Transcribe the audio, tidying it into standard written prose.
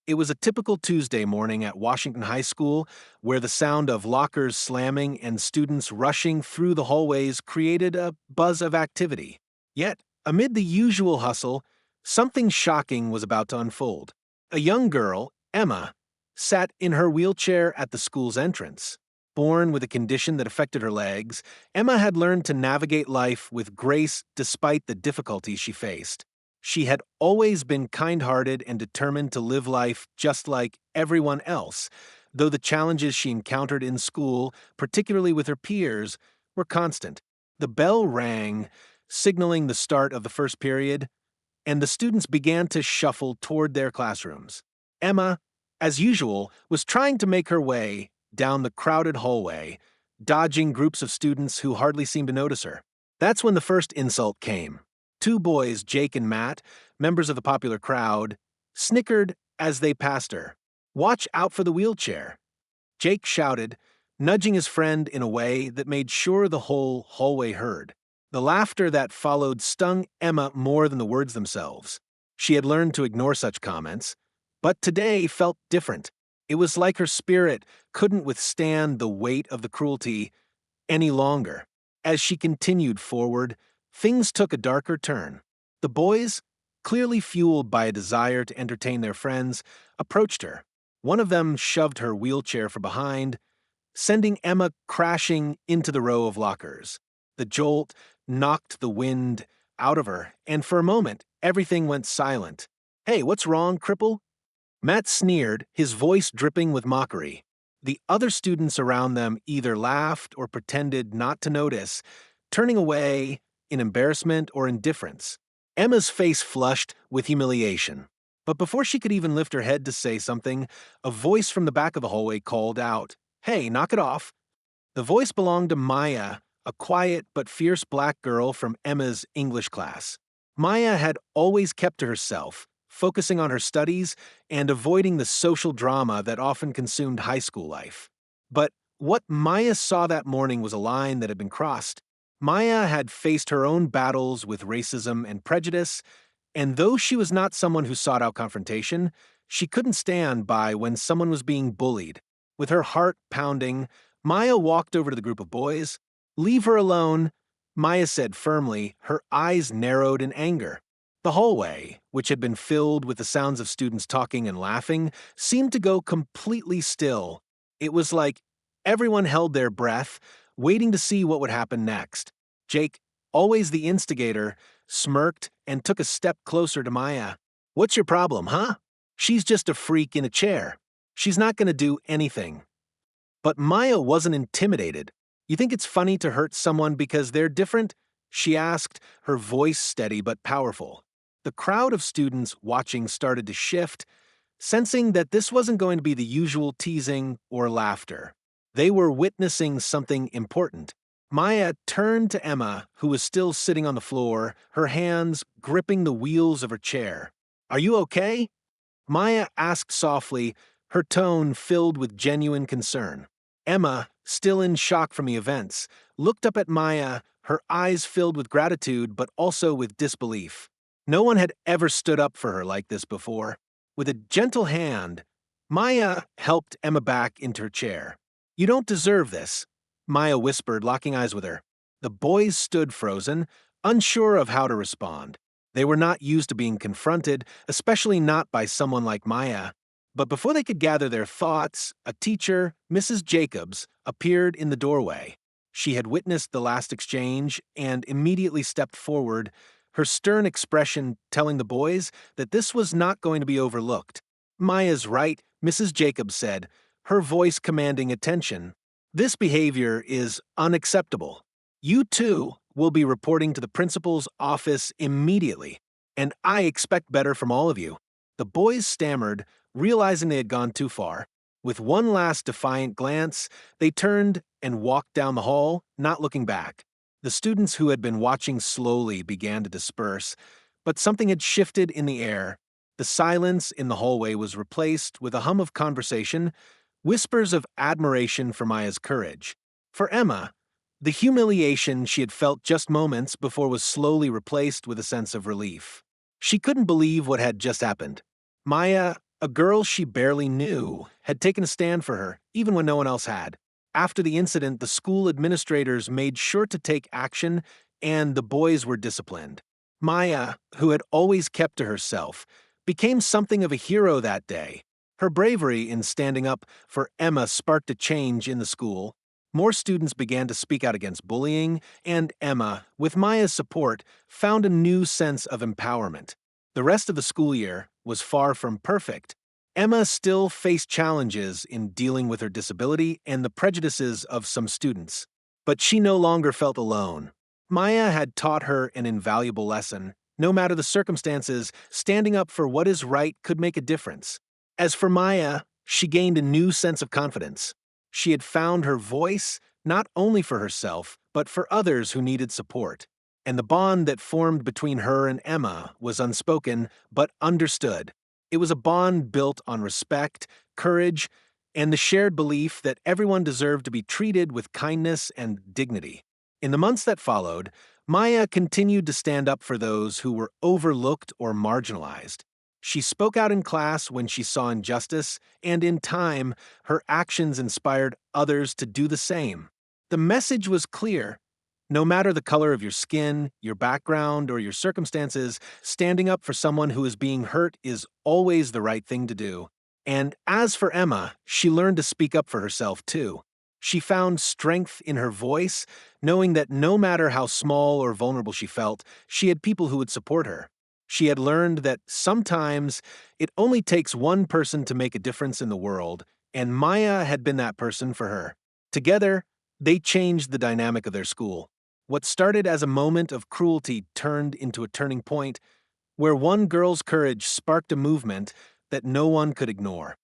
It was a typical Tuesday morning at Washington High School where the sound of lockers slamming and students rushing through the hallways created a buzz of activity. Yet, amid the usual hustle, something shocking was about to unfold. A young girl, Emma, sat in her wheelchair at the school's entrance. Born with a condition that affected her legs, Emma had learned to navigate life with grace despite the difficulties she faced. She had always been kind-hearted and determined to live life just like everyone else, though the challenges she encountered in school, particularly with her peers, were constant. The bell rang, signaling the start of the first period, and the students began to shuffle toward their classrooms. Emma, as usual, was trying to make her way down the crowded hallway, dodging groups of students who hardly seemed to notice her. That's when the first insult came. Two boys, Jake and Matt, members of the popular crowd, snickered as they passed her. "Watch out for the wheelchair," Jake shouted, nudging his friend in a way that made sure the whole hallway heard. The laughter that followed stung Emma more than the words themselves. She had learned to ignore such comments, but today felt different. It was like her spirit couldn't withstand the weight of the cruelty any longer. As she continued forward, things took a darker turn. The boys, clearly fueled by a desire to entertain their friends, approached her. One of them shoved her wheelchair from behind, sending Emma crashing into the row of lockers. The jolt knocked the wind out of her, and for a moment, everything went silent. "Hey, what's wrong, cripple?" Matt sneered, his voice dripping with mockery. The other students around them either laughed or pretended not to notice, turning away in embarrassment or indifference. Emma's face flushed with humiliation. But before she could even lift her head to say something, a voice from the back of the hallway called out, "Hey, knock it off." The voice belonged to Maya, a quiet but fierce black girl from Emma's English class. Maya had always kept to herself, focusing on her studies and avoiding the social drama that often consumed high school life. But what Maya saw that morning was a line that had been crossed. Maya had faced her own battles with racism and prejudice, and though she was not someone who sought out confrontation, she couldn't stand by when someone was being bullied. With her heart pounding, Maya walked over to the group of boys. "Leave her alone," Maya said firmly, her eyes narrowed in anger. The hallway, which had been filled with the sounds of students talking and laughing, seemed to go completely still. It was like everyone held their breath, waiting to see what would happen next. Jake, always the instigator, smirked and took a step closer to Maya. "What's your problem, huh? She's just a freak in a chair. She's not going to do anything." But Maya wasn't intimidated. "You think it's funny to hurt someone because they're different?" she asked, her voice steady but powerful. The crowd of students watching started to shift, sensing that this wasn't going to be the usual teasing or laughter. They were witnessing something important. Maya turned to Emma, who was still sitting on the floor, her hands gripping the wheels of her chair. "Are you okay?" Maya asked softly, her tone filled with genuine concern. Emma, still in shock from the events, looked up at Maya, her eyes filled with gratitude but also with disbelief. No one had ever stood up for her like this before. With a gentle hand, Maya helped Emma back into her chair. "You don't deserve this," Maya whispered, locking eyes with her. The boys stood frozen, unsure of how to respond. They were not used to being confronted, especially not by someone like Maya. But before they could gather their thoughts, a teacher, Mrs. Jacobs, appeared in the doorway. She had witnessed the last exchange and immediately stepped forward, her stern expression telling the boys that this was not going to be overlooked. "Maya's right," Mrs. Jacobs said, her voice commanding attention. "This behavior is unacceptable. You two will be reporting to the principal's office immediately, and I expect better from all of you." The boys stammered, realizing they had gone too far. With one last defiant glance, they turned and walked down the hall, not looking back. The students who had been watching slowly began to disperse, but something had shifted in the air. The silence in the hallway was replaced with a hum of conversation, whispers of admiration for Maya's courage. For Emma, the humiliation she had felt just moments before was slowly replaced with a sense of relief. She couldn't believe what had just happened. Maya A girl she barely knew had taken a stand for her, even when no one else had. After the incident, the school administrators made sure to take action, and the boys were disciplined. Maya, who had always kept to herself, became something of a hero that day. Her bravery in standing up for Emma sparked a change in the school. More students began to speak out against bullying, and Emma, with Maya's support, found a new sense of empowerment. The rest of the school year was far from perfect. Emma still faced challenges in dealing with her disability and the prejudices of some students, but she no longer felt alone. Maya had taught her an invaluable lesson. No matter the circumstances, standing up for what is right could make a difference. As for Maya, she gained a new sense of confidence. She had found her voice not only for herself, but for others who needed support. And the bond that formed between her and Emma was unspoken but understood. It was a bond built on respect, courage, and the shared belief that everyone deserved to be treated with kindness and dignity. In the months that followed, Maya continued to stand up for those who were overlooked or marginalized. She spoke out in class when she saw injustice, and in time, her actions inspired others to do the same. The message was clear. No matter the color of your skin, your background, or your circumstances, standing up for someone who is being hurt is always the right thing to do. And as for Emma, she learned to speak up for herself too. She found strength in her voice, knowing that no matter how small or vulnerable she felt, she had people who would support her. She had learned that sometimes it only takes one person to make a difference in the world, and Maya had been that person for her. Together, they changed the dynamic of their school. What started as a moment of cruelty turned into a turning point where one girl's courage sparked a movement that no one could ignore.